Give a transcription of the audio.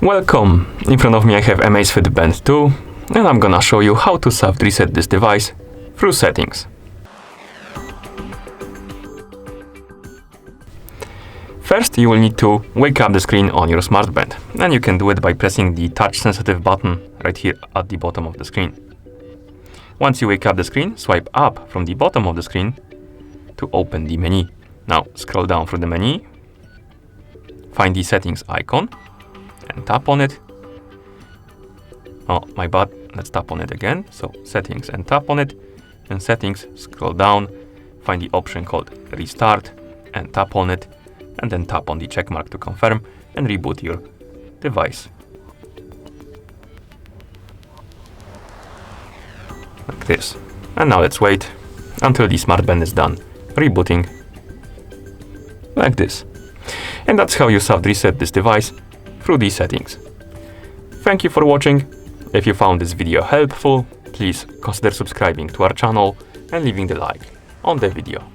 Welcome! In front of me I have Amazfit Band 2 and I'm gonna show you how to soft reset this device through settings. First you will need to wake up the screen on your smartband, and you can do it by pressing the touch sensitive button right here at the bottom of the screen. Once you wake up the screen, swipe up from the bottom of the screen to open the menu. Now scroll down through the menu, find the settings icon and tap on it. Oh my bad, let's tap on it again. So settings and tap on it, and settings, scroll down, find the option called restart and tap on it, and then tap on the check mark to confirm and reboot your device. Like this. And now let's wait until the smartband is done rebooting. Like this. And that's how you soft reset this device through these settings. Thank you for watching. If you found this video helpful, please consider subscribing to our channel and leaving the like on the video.